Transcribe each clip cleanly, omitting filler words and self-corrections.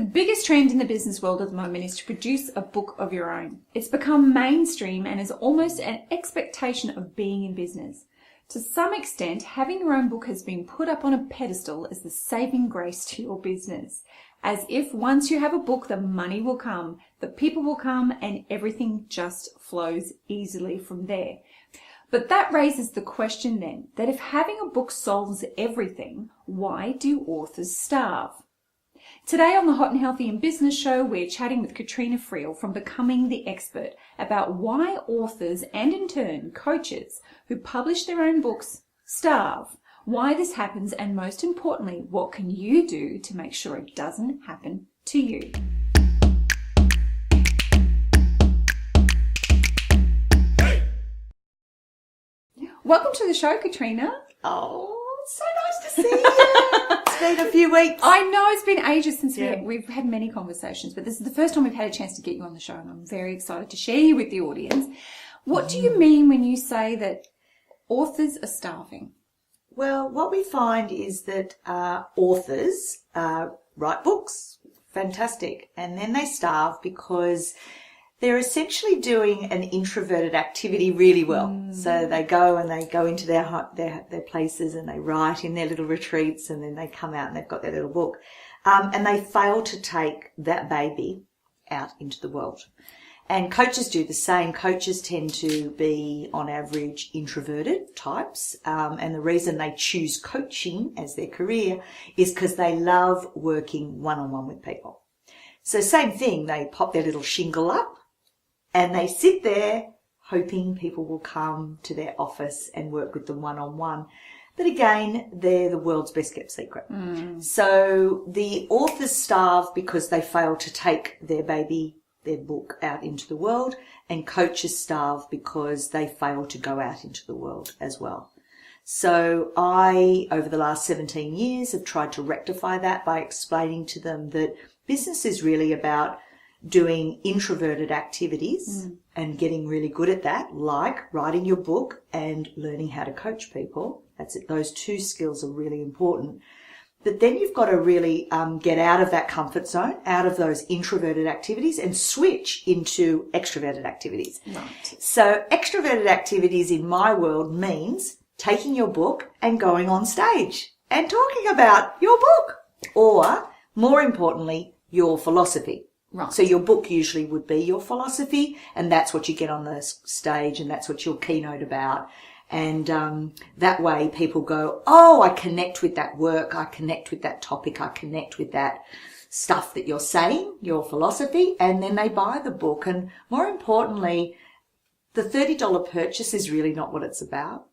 The biggest trend in the business world at the moment is to produce a book of your own. It's become mainstream and is almost an expectation of being in business. To some extent, having your own book has been put up on a pedestal as the saving grace to your business. As if once you have a book, the money will come, the people will come, and everything just flows easily from there. But that raises the question then, that if having a book solves everything, why do authors starve? Today on the Hot and Healthy in Business show, we're chatting with Katrena Friel from Becoming the Expert about why authors and in turn coaches who publish their own books starve, why this happens, and most importantly, what can you do to make sure it doesn't happen to you? Welcome to the show, Katrena. Oh, it's so nice to see you. It's been a few weeks. I know it's been ages since we've had many conversations, but this is the first time we've had a chance to get you on the show, and I'm very excited to share you with the audience. What do you mean when you say that authors are starving? Well, what we find is that authors write books, fantastic, and then they starve because they're essentially doing an introverted activity really well. So they go into their places and they write in their little retreats, and then they come out and they've got their little book. And they fail to take that baby out into the world. And coaches do the same. Coaches tend to be, on average, introverted types. And the reason they choose coaching as their career is because they love working one-on-one with people. So same thing, they pop their little shingle up, and they sit there hoping people will come to their office and work with them one-on-one. But again, they're the world's best kept secret. So the authors starve because they fail to take their book out into the world, and coaches starve because they fail to go out into the world as well. So I, over the last 17 years, have tried to rectify that by explaining to them that business is really about doing introverted activities and getting really good at that, like writing your book and learning how to coach people. That's it. Those two skills are really important. But then you've got to really get out of that comfort zone, out of those introverted activities, and switch into extroverted activities. Right. So extroverted activities in my world means taking your book and going on stage and talking about your book, or more importantly, your philosophy. Right. So your book usually would be your philosophy, and that's what you get on the stage, and that's what you'll keynote about. And that way people go, oh, I connect with that work, I connect with that topic, I connect with that stuff that you're saying, your philosophy, and then they buy the book. And more importantly, the $30 purchase is really not what it's about.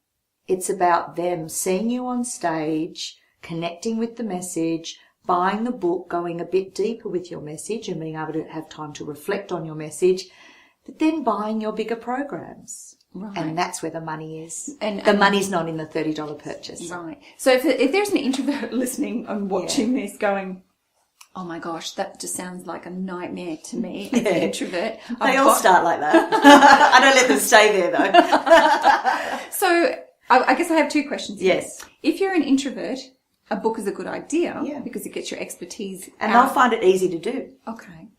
It's about them seeing you on stage, connecting with the message, buying the book, going a bit deeper with your message and being able to have time to reflect on your message, but then buying your bigger programs. Right. And that's where the money is. And the money's not in the $30 purchase. Right. So if there's an introvert listening and watching this going, oh my gosh, that just sounds like a nightmare to me as an introvert. They all start like that. I don't let them stay there though. So I guess I have two questions here. Yes. If you're an introvert, a book is a good idea because it gets your expertise and out. I find it easy to do. Okay.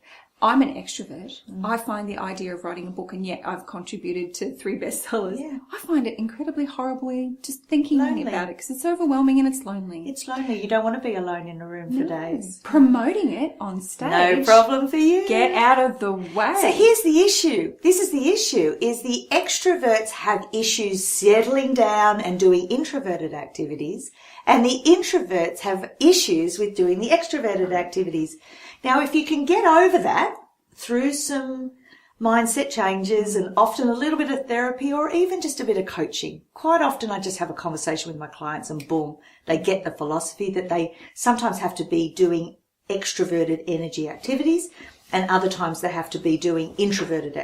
I'm an extrovert. I find the idea of writing a book, and yet I've contributed to 3 bestsellers. Yeah. I find it incredibly horribly just thinking about it because it's overwhelming and it's lonely. It's lonely. You don't want to be alone in a room for days. Promoting it on stage. No problem for you. Get out of the way. So here's the issue. This is the issue, is the extroverts have issues settling down and doing introverted activities, and the introverts have issues with doing the extroverted activities. Now, if you can get over that through some mindset changes and often a little bit of therapy or even just a bit of coaching, quite often I just have a conversation with my clients and boom, they get the philosophy that they sometimes have to be doing extroverted energy activities and other times they have to be doing introverted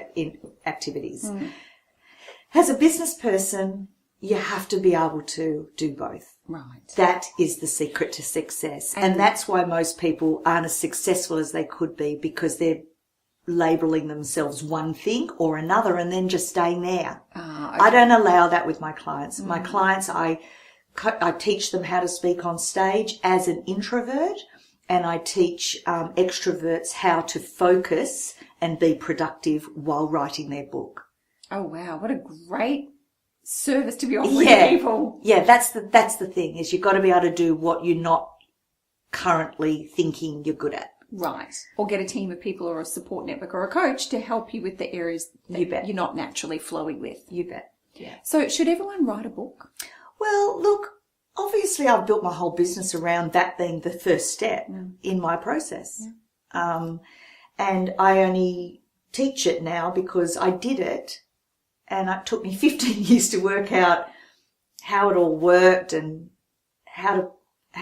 activities. As a business person, you have to be able to do both. Right. That is the secret to success. And that's why most people aren't as successful as they could be, because they're labeling themselves one thing or another and then just staying there. Okay. I don't allow that with my clients. My clients, I teach them how to speak on stage as an introvert, and I teach extroverts how to focus and be productive while writing their book. Oh, wow. What a great service to be offering people. Yeah, that's the thing, is you've got to be able to do what you're not currently thinking you're good at. Right. Or get a team of people or a support network or a coach to help you with the areas that you're not naturally flowing with. You bet. Yeah. So should everyone write a book? Well, look, obviously I've built my whole business around that being the first step in my process. Yeah. And I only teach it now because I did it, and it took me 15 years to work out how it all worked and how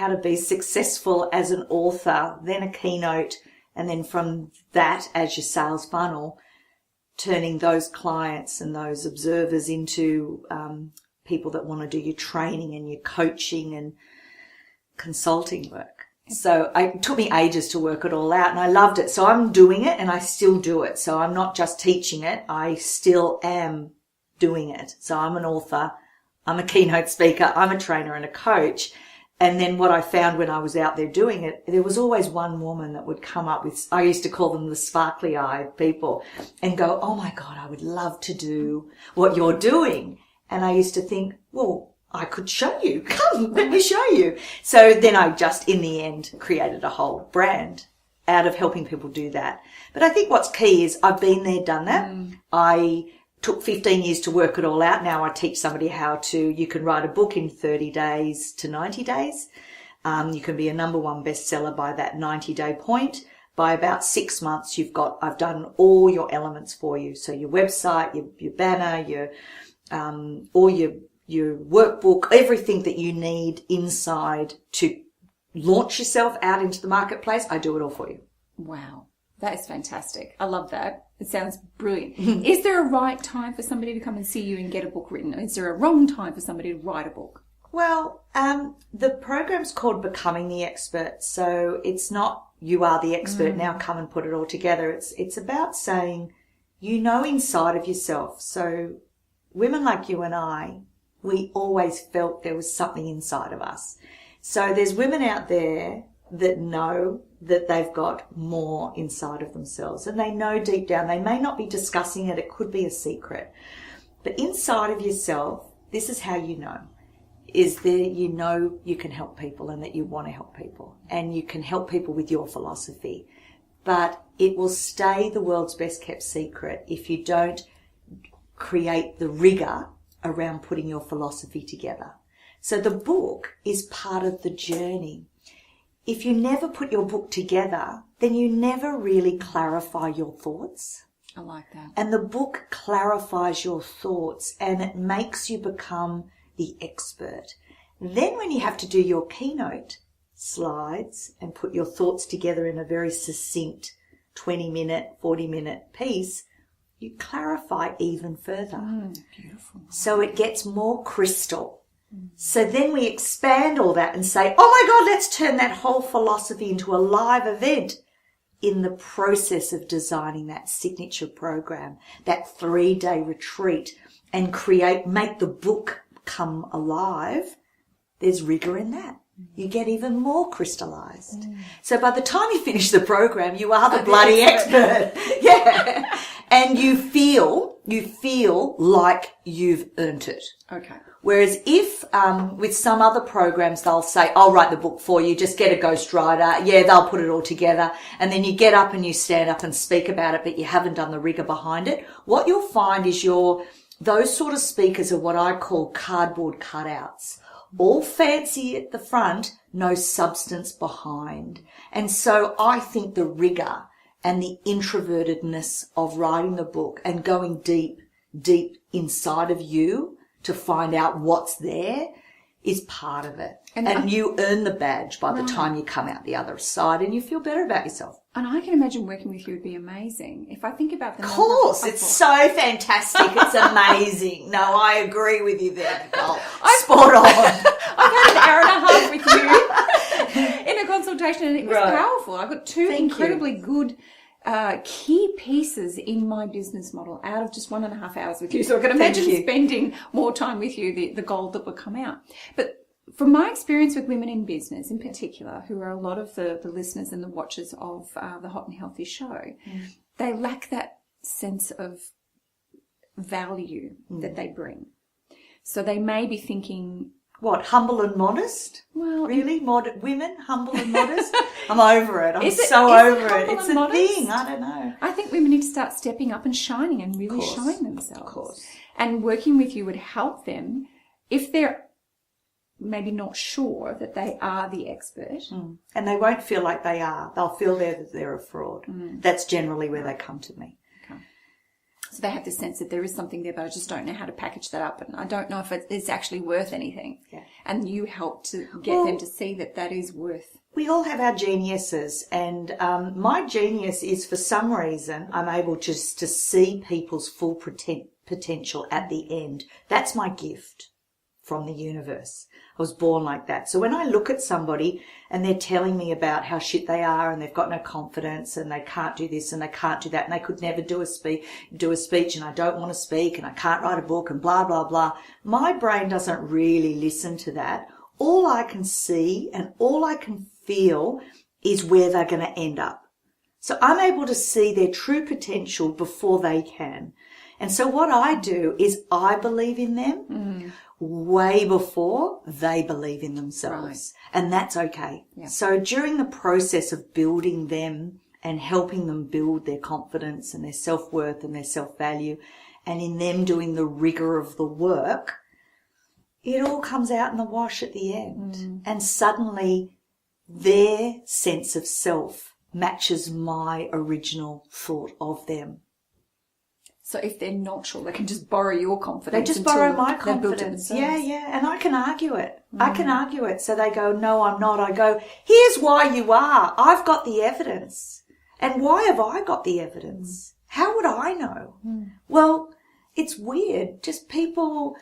to be successful as an author, then a keynote, and then from that as your sales funnel, turning those clients and those observers into people that want to do your training and your coaching and consulting work. So it took me ages to work it all out, and I loved it. So I'm doing it, and I still do it. So I'm not just teaching it, I still am doing it. So I'm an author, I'm a keynote speaker, I'm a trainer and a coach. And then what I found when I was out there doing it, there was always one woman that would come up with, I used to call them the sparkly eyed people, and go, oh my God, I would love to do what you're doing. And I used to think, well, I could show you. Come, let me show you. So then I just, in the end, created a whole brand out of helping people do that. But I think what's key is I've been there, done that. I took 15 years to work it all out. Now I teach somebody you can write a book in 30 days to 90 days. You can be a #1 bestseller by that 90-day point. By about 6 months, I've done all your elements for you. So your website, your banner, all your workbook, everything that you need inside to launch yourself out into the marketplace, I do it all for you. Wow. That is fantastic. I love that. It sounds brilliant. Is there a right time for somebody to come and see you and get a book written? Is there a wrong time for somebody to write a book? Well, the program's called Becoming the Expert. So it's not you are the expert, now come and put it all together. It's about saying, inside of yourself. So women like you and I, we always felt there was something inside of us. So there's women out there that know that they've got more inside of themselves, and they know deep down. They may not be discussing it. It could be a secret. But inside of yourself, this is how you know, is that you can help people and that you want to help people, and you can help people with your philosophy. But it will stay the world's best kept secret if you don't create the rigor around putting your philosophy together. So the book is part of the journey. If you never put your book together, then you never really clarify your thoughts. I like that. And the book clarifies your thoughts, and it makes you become the expert. Then when you have to do your keynote slides and put your thoughts together in a very succinct 20-minute, 40-minute piece, you clarify even further. Beautiful. So it gets more crystal. So then we expand all that and say, oh my God, let's turn that whole philosophy into a live event in the process of designing that signature program, that 3-day retreat, and make the book come alive. There's rigor in that. You get even more crystallized. So by the time you finish the program, you are the bloody expert. Yeah. And you feel like you've earned it. Okay. Whereas if, with some other programs, they'll say, I'll write the book for you, just get a ghostwriter. Yeah, they'll put it all together. And then you get up and you stand up and speak about it, but you haven't done the rigor behind it. What you'll find is those sort of speakers are what I call cardboard cutouts. All fancy at the front, no substance behind. And so I think the rigor and the introvertedness of writing the book and going deep, deep inside of you to find out what's there is part of it. And you earn the badge by the time you come out the other side, and you feel better about yourself. And I can imagine working with you would be amazing. If I think about the Of course, it's so fantastic. It's amazing. No, I agree with you there, Nicole. Spot on. I've had an hour and a half with you in a consultation, and it was powerful. I've got two incredibly good key pieces in my business model out of just 1.5 hours with you. So I can imagine spending more time with you, the gold that would come out. But from my experience with women in business in particular, who are a lot of the listeners and the watchers of the Hot and Healthy show, they lack that sense of value that they bring. So they may be thinking... What, humble and modest? Well, really? Women, humble and modest? I'm over it. I'm so over it. It's a thing. I don't know. I think women need to start stepping up and shining and really showing themselves. Of course. And working with you would help them if they're maybe not sure that they are the expert. And they won't feel like they are. They'll feel that they're a fraud. That's generally where they come to me. Okay. So they have the sense that there is something there, but I just don't know how to package that up, and I don't know if it's actually worth anything. Yeah. And you help to get them to see that that is worth. We all have our geniuses, and my genius is, for some reason, I'm able just to see people's full potential at the end. That's my gift from the universe. I was born like that. So when I look at somebody and they're telling me about how shit they are and they've got no confidence and they can't do this and they can't do that and they could never do a speech and I don't want to speak and I can't write a book and blah, blah, blah, my brain doesn't really listen to that. All I can see and all I can feel is where they're going to end up. So I'm able to see their true potential before they can. And so what I do is I believe in them way before they believe in themselves. Right. And that's okay. Yeah. So during the process of building them and helping them build their confidence and their self-worth and their self-value, and in them doing the rigor of the work, it all comes out in the wash at the end. And suddenly their sense of self matches my original thought of them. So if they're not sure, they can just borrow your confidence. They just borrow my confidence. Yeah, yeah. And I can argue it. I can argue it. So they go, no, I'm not. I go, here's why you are. I've got the evidence. And why have I got the evidence? How would I know? Well, it's weird. Just people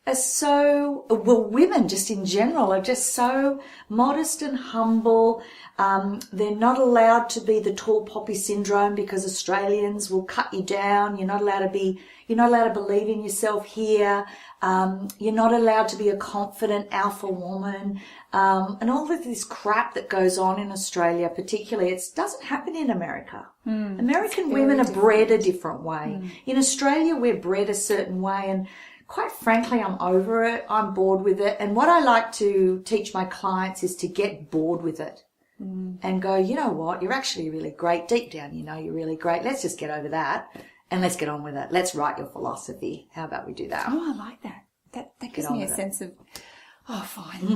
are so, well, women just in general are just so modest and humble. They're not allowed to be the tall poppy syndrome because Australians will cut you down. You're not allowed to believe in yourself here. You're not allowed to be a confident alpha woman. And all of this crap that goes on in Australia, particularly, it doesn't happen in America. American women are bred a different way. In Australia, we're bred a certain way, and quite frankly, I'm over it. I'm bored with it. And what I like to teach my clients is to get bored with it and go, you know what? You're actually really great. Deep down, you know you're really great. Let's just get over that and let's get on with it. Let's write your philosophy. How about we do that? Oh, I like that. That gives me a sense of, oh, fine.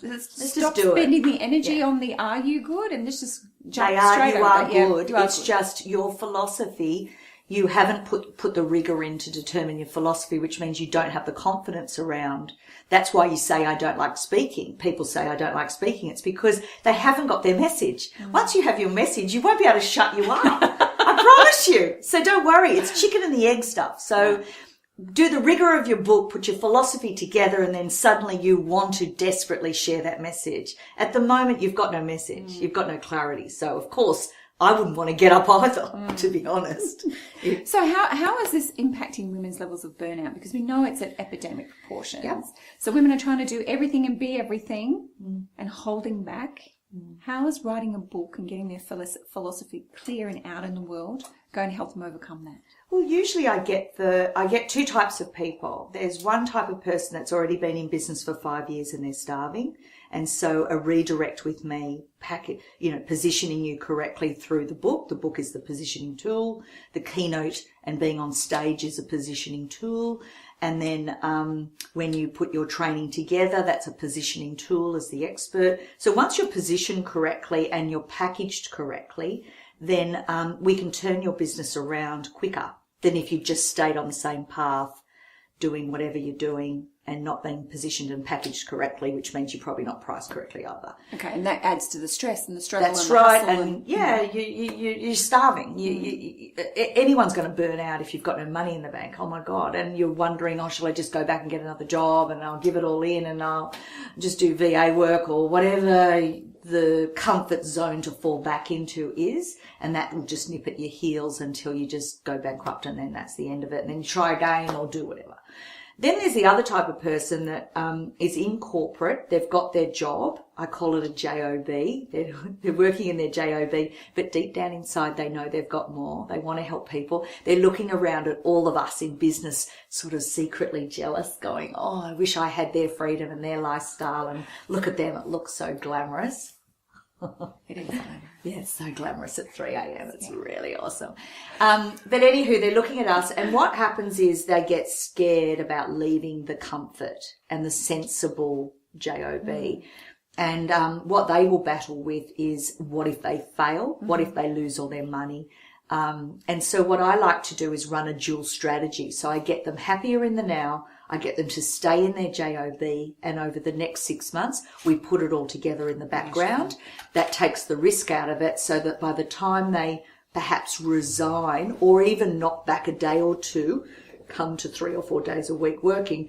Let's stop just spending the energy on the are you good and let's just jump straight over. You are good. It's just your philosophy. You haven't put the rigor in to determine your philosophy, which means you don't have the confidence around. That's why you say, I don't like speaking. People say, I don't like speaking. It's because they haven't got their message. Once you have your message, you won't be able to shut you up. I promise you. So don't worry. It's chicken and the egg stuff. So do the rigor of your book, put your philosophy together, and then suddenly you want to desperately share that message. At the moment, you've got no message. You've got no clarity. So, of course, I wouldn't want to get up either, to be honest. So how is this impacting women's levels of burnout? Because we know it's at epidemic proportions. Yep. So women are trying to do everything and be everything and holding back. How is writing a book and getting their philosophy clear and out in the world going to help them overcome that? Well, usually I get two types of people. There's one type of person that's already been in business for 5 years and they're starving. And so a redirect with me, positioning you correctly through the book. The book is the positioning tool. The keynote and being on stage is a positioning tool. And then when you put your training together, that's a positioning tool as the expert. So once you're positioned correctly and you're packaged correctly, then we can turn your business around quicker than if you just stayed on the same path, doing whatever you're doing and not being positioned and packaged correctly, which means you're probably not priced correctly either. Okay, and that adds to the stress and the struggle. That's and right, the hustle and you're starving. Anyone's going to burn out if you've got no money in the bank. Oh my God! And you're wondering, oh, shall I just go back and get another job and I'll give it all in and I'll just do VA work or whatever the comfort zone to fall back into is, and that will just nip at your heels until you just go bankrupt, and then that's the end of it. And then you try again or do whatever. Then there's the other type of person that is in corporate. They've got their job. I call it a job. They're working in their job, but deep down inside they know they've got more. They want to help people. They're looking around at all of us in business, sort of secretly jealous, going, oh, I wish I had their freedom and their lifestyle, and look at them, it looks so glamorous. It is glamorous. Yeah, it's so glamorous at 3 a.m. It's really awesome. But anywho, they're looking at us, and what happens is they get scared about leaving the comfort and the sensible job. And what they will battle with is, what if they fail? What if they lose all their money? And so what I like to do is run a dual strategy. So I get them happier in the now. I get them to stay in their job, and over the next 6 months, we put it all together in the background. That takes the risk out of it, so that by the time they perhaps resign or even knock back a day or two, come to 3 or 4 days a week working,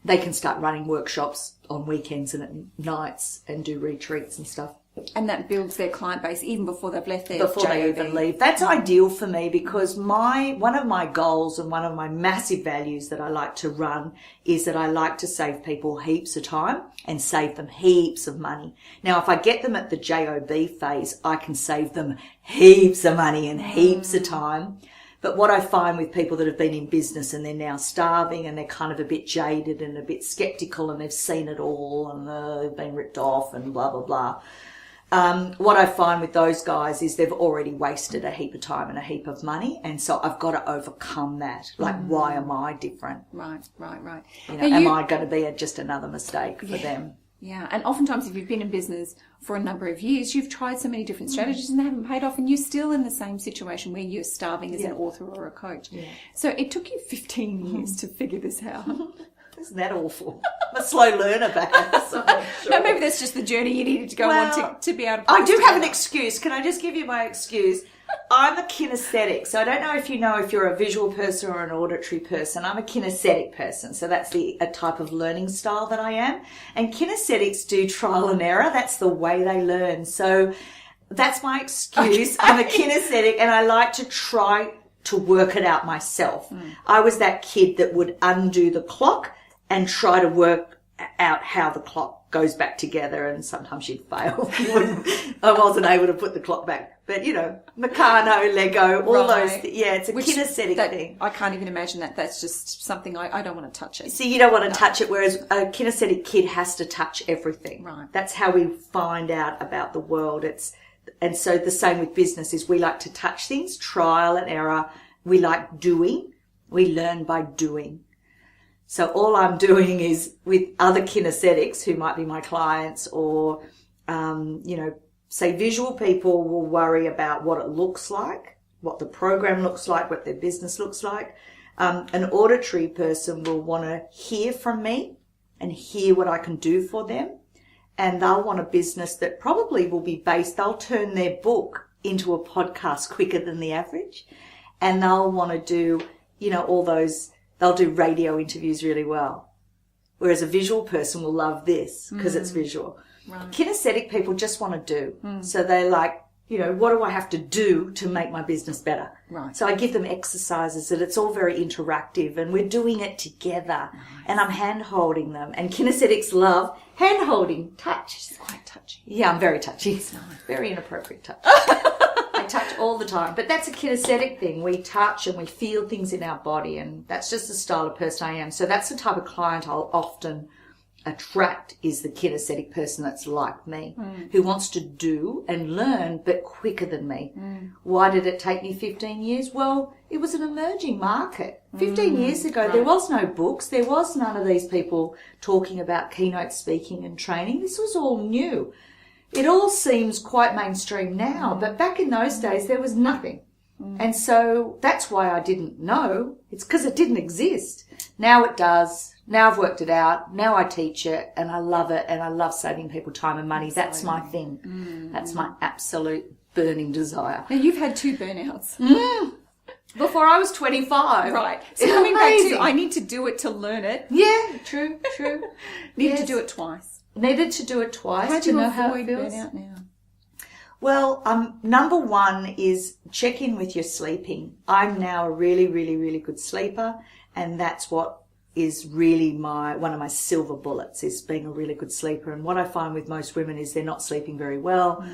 they can start running workshops on weekends and at nights and do retreats and stuff. And that builds their client base even before they've left their Before they even leave. That's ideal for me, because one of my goals and one of my massive values that I like to run is that I like to save people heaps of time and save them heaps of money. Now, if I get them at the JOB phase, I can save them heaps of money and heaps of time. But what I find with people that have been in business and they're now starving and they're kind of a bit jaded and a bit skeptical and they've seen it all and they've been ripped off and blah, blah, blah. What I find with those guys is they've already wasted a heap of time and a heap of money. And so I've got to overcome that. Like, why am I different? Right. You know, am I going to be just another mistake for them? Yeah, and oftentimes if you've been in business for a number of years, you've tried so many different strategies and they haven't paid off, and you're still in the same situation where you're starving as an author or a coach. Yeah. So it took you 15 years to figure this out. Isn't that awful? I'm a slow learner, perhaps. Sure. No, maybe that's just the journey you needed to go on to be able to... I do have an excuse. Can I just give you my excuse? I'm a kinesthetic. So I don't know if you know if you're a visual person or an auditory person. I'm a kinesthetic person. So that's a type of learning style that I am. And kinesthetics do trial and error. That's the way they learn. So that's my excuse. Okay. I'm a kinesthetic and I like to try to work it out myself. I was that kid that would undo the clock and try to work out how the clock goes back together, and sometimes you'd fail. I wasn't able to put the clock back. But, you know, Meccano, Lego, all those. Yeah, it's a kinesthetic thing. I can't even imagine that. That's just something I don't want to touch it. See, you don't want to touch it, whereas a kinesthetic kid has to touch everything. Right. That's how we find out about the world. And so the same with business is we like to touch things, trial and error. We like doing. We learn by doing. So all I'm doing is with other kinesthetics who might be my clients or, say visual people will worry about what it looks like, what the program looks like, what their business looks like. An auditory person will want to hear from me and hear what I can do for them. And they'll want a business that probably will be based, they'll turn their book into a podcast quicker than the average. And they'll want to do, all those... They'll do radio interviews really well. Whereas a visual person will love this because it's visual. Right. Kinesthetic people just want to do. So they're like, what do I have to do to make my business better? Right. So I give them exercises that it's all very interactive and we're doing it together. Nice. And I'm hand-holding them. And kinesthetics love hand-holding, touch. She's quite touchy. Yeah, I'm very touchy. It's nice. Very inappropriate touch. Touch all the time, but that's a kinesthetic thing. We touch and we feel things in our body, and that's just the style of person I am. So that's the type of client I'll often attract, is the kinesthetic person that's like me, who wants to do and learn but quicker than me. Why did it take me 15 years? Well, it was an emerging market. 15 years ago, there was no books. There was none of these people talking about keynote speaking and training. This was all new. It all seems quite mainstream now, but back in those days, there was nothing. And so that's why I didn't know. It's because it didn't exist. Now it does. Now I've worked it out. Now I teach it, and I love it, and I love saving people time and money. That's my thing. That's my absolute burning desire. Now, you've had 2 burnouts. Before I was 25. Right. So coming back to, I need to do it to learn it. Yeah, true. Need to do it twice. Needed to do it twice. How do you avoid burnout now? Well, number one is check in with your sleeping. I'm now a really, really, really good sleeper, and that's what is really one of my silver bullets, is being a really good sleeper. And what I find with most women is they're not sleeping very well.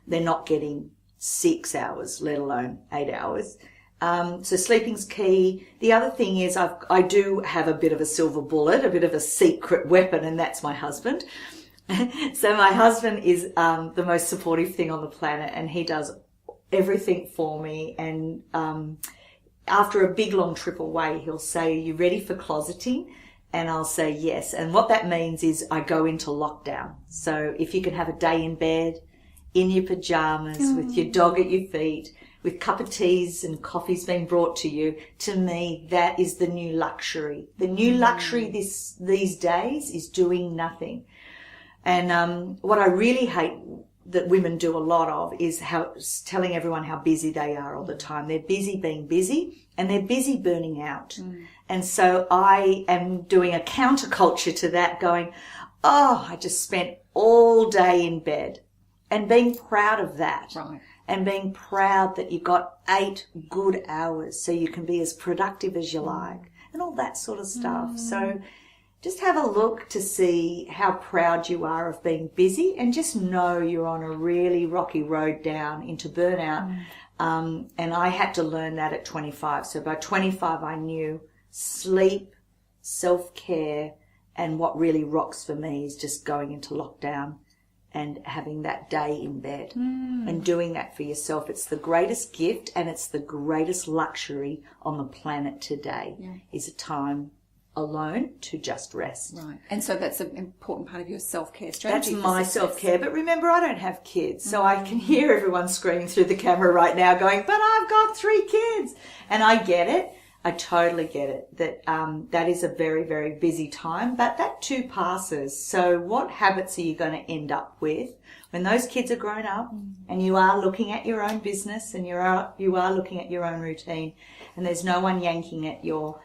They're not getting 6 hours, let alone 8 hours. So sleeping's key. The other thing is I do have a bit of a silver bullet, a bit of a secret weapon, and that's my husband. So my husband is the most supportive thing on the planet, and he does everything for me. And after a big long trip away, he'll say, "Are you ready for closeting?" And I'll say yes. And what that means is I go into lockdown. So if you can have a day in bed, in your pajamas, with your dog at your feet, with cup of teas and coffees being brought to you, to me, that is the new luxury. The new luxury these days is doing nothing. And what I really hate that women do a lot of is telling everyone how busy they are all the time. They're busy being busy, and they're busy burning out. And so I am doing a counterculture to that, going, oh, I just spent all day in bed, and being proud of that. Right. And being proud that you got 8 good hours so you can be as productive as you like, and all that sort of stuff. So just have a look to see how proud you are of being busy, and just know you're on a really rocky road down into burnout. And I had to learn that at 25. So by 25, I knew sleep, self-care, and what really rocks for me is just going into lockdown and having that day in bed and doing that for yourself. It's the greatest gift, and it's the greatest luxury on the planet today, is a time alone to just rest. Right. And so that's an important part of your self-care strategy. That's my self-care. But remember, I don't have kids, so I can hear everyone screaming through the camera right now going, but I've got 3 kids. And I get it. I totally get it, that that is a very, very busy time, but that too passes. So what habits are you going to end up with when those kids are grown up and you are looking at your own business and you are looking at your own routine, and there's no one yanking at your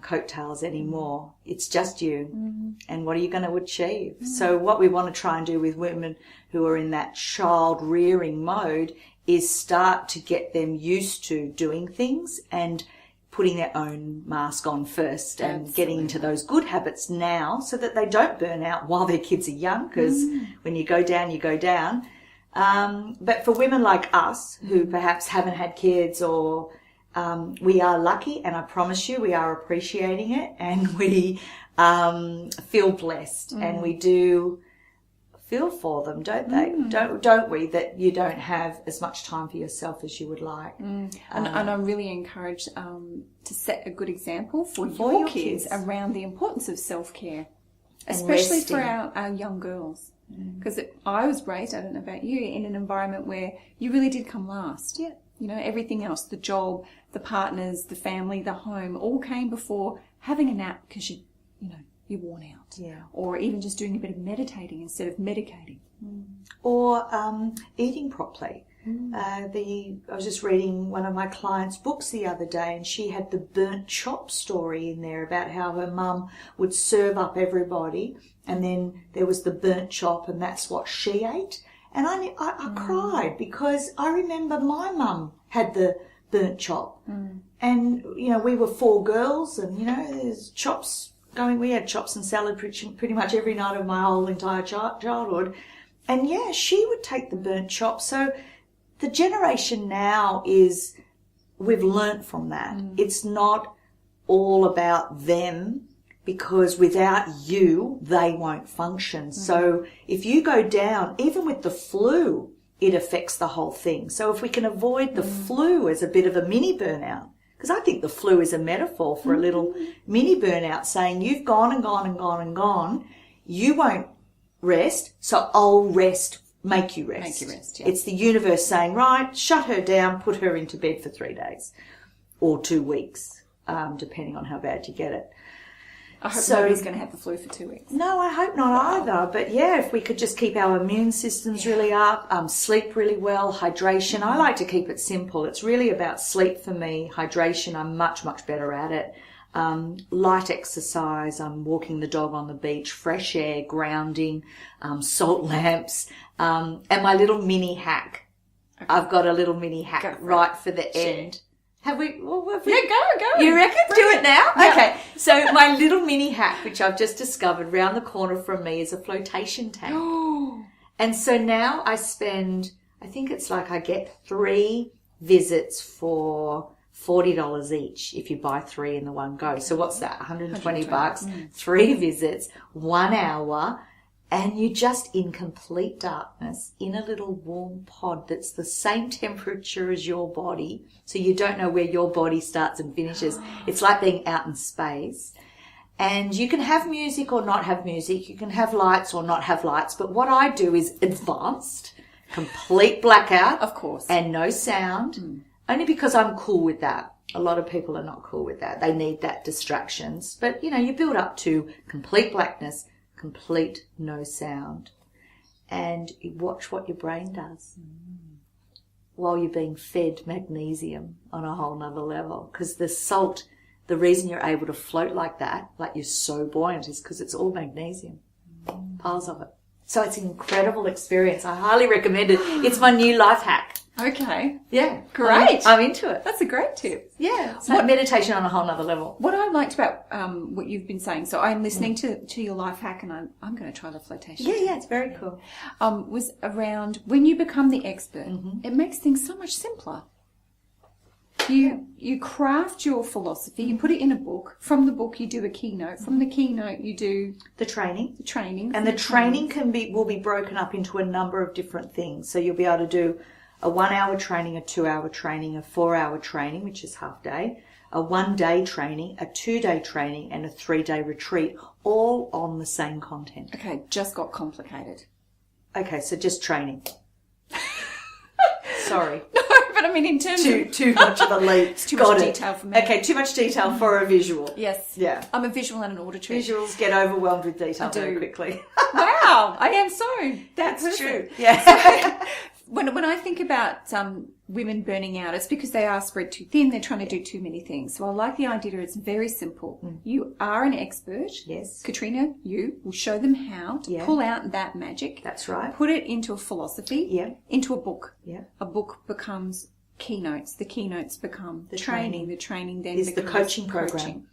coattails anymore? It's just you. And what are you going to achieve? So what we want to try and do with women who are in that child rearing mode is start to get them used to doing things and putting their own mask on first, and getting into those good habits now so that they don't burn out while their kids are young, because when you go down, you go down. But for women like us who perhaps haven't had kids, or we are lucky, and I promise you we are appreciating it, and we feel blessed, and we do feel for them, don't they? Don't we? That you don't have as much time for yourself as you would like. And I really encourage to set a good example for your kids around the importance of self-care, especially for our young girls. Because I was raised, I don't know about you, in an environment where you really did come last. Yeah. You know, everything else, the job, the partners, the family, the home, all came before having a nap because you're worn out. Yeah. Or even just doing a bit of meditating instead of medicating. Or eating properly. I was just reading one of my clients' books the other day, and she had the burnt chop story in there about how her mum would serve up everybody, and then there was the burnt chop, and that's what she ate. And I cried, because I remember my mum had the burnt chop. And, we were 4 girls, and, there's chops going. We had chops and salad pretty much every night of my whole entire childhood. And, she would take the burnt chop. So the generation now is, we've learnt from that. It's not all about them, because without you, they won't function. So if you go down, even with the flu, it affects the whole thing. So if we can avoid the flu as a bit of a mini burnout, because I think the flu is a metaphor for a little mini burnout, saying you've gone and gone and gone and gone, you won't rest, so I'll make you rest. Make you rest, yeah. It's the universe saying, right, shut her down, put her into bed for 3 days or 2 weeks, depending on how bad you get it. I hope nobody's going to have the flu for 2 weeks. No, I hope not either. But if we could just keep our immune systems really up, sleep really well, hydration. I like to keep it simple. It's really about sleep for me. Hydration, I'm much, much better at it. Light exercise, I'm walking the dog on the beach, fresh air, grounding, salt lamps, and my little mini hack. Okay. I've got a little mini hack right for the end. Have we? Go. You reckon? Do it now? Yeah. Okay. So my little mini hack, which I've just discovered round the corner from me, is a flotation tank. And so now I think it's like I get 3 visits for $40 each if you buy 3 in the one go. So what's that? $120, 3 visits, 1 hour, and you're just in complete darkness in a little warm pod that's the same temperature as your body. So you don't know where your body starts and finishes. It's like being out in space. And you can have music or not have music. You can have lights or not have lights. But what I do is advanced, complete blackout. Of course. And no sound. Only because I'm cool with that. A lot of people are not cool with that. They need that distractions. But, you build up to complete blackness, complete no sound. And you watch what your brain does while you're being fed magnesium on a whole nother level. Because the salt, the reason you're able to float like that, like you're so buoyant, is because it's all magnesium. Piles of it. So it's an incredible experience. I highly recommend it. It's my new life hack. Okay. Yeah. Great. I'm into it. That's a great tip. Yeah. It's like meditation on a whole nother level. What I liked about what you've been saying, so I'm listening to your life hack, and I'm going to try the flotation. Yeah, it's very cool. Was around when you become the expert, it makes things so much simpler. You craft your philosophy, you put it in a book. From the book, you do a keynote. From the keynote, you do the training. And the training will be broken up into a number of different things. So you'll be able to do a 1-hour training, a 2-hour training, a 4-hour training, which is half day, a 1-day training, a 2-day training, and a 3-day retreat, all on the same content. Okay, just got complicated. Okay, so just training. Sorry. No, but I mean in terms of... Too much of a leap. It's too much detail for me. Okay, too much detail for a visual. Yes. Yeah. I'm a visual and an auditory. Visuals get overwhelmed with detail very quickly. Wow, I am so. That's true. Yeah. So, when I think about women burning out, it's because they are spread too thin. They're trying to do too many things. So I like the idea. It's very simple. You are an expert. Yes. Katrena, you will show them how to pull out that magic. That's right. Put it into a philosophy. Yeah. Into a book. Yeah. A book becomes keynotes. The keynotes become the training. The training then is the coaching program. Coaching.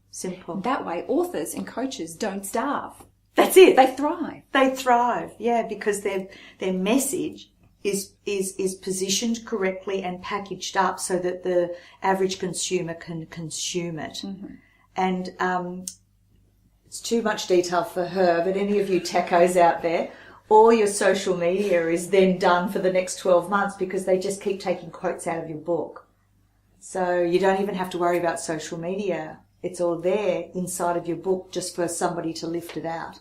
Simple. That way, authors and coaches don't starve. That's it. They thrive. They thrive, yeah, because their message is positioned correctly and packaged up so that the average consumer can consume it. And it's too much detail for her, but any of you techos out there, all your social media is then done for the next 12 months because they just keep taking quotes out of your book. So you don't even have to worry about social media. It's all there inside of your book just for somebody to lift it out.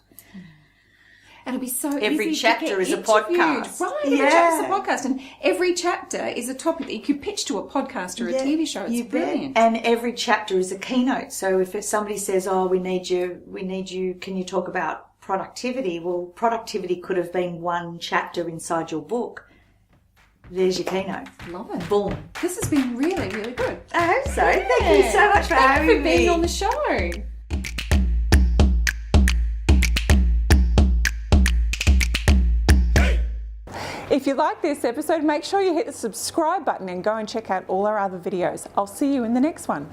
And it'll be so every easy chapter to get is a podcast. Right, every chapter is a podcast. And every chapter is a topic that you could pitch to a podcast or a TV show. It's brilliant. And every chapter is a keynote. So if somebody says, we need you, can you talk about productivity? Well, productivity could have been one chapter inside your book. There's your keynote. Love it. Boom. This has been really, really good. I hope so. Yeah. Thank you so much for having me. Thank you for being on the show. If you like this episode, make sure you hit the subscribe button and go and check out all our other videos. I'll see you in the next one.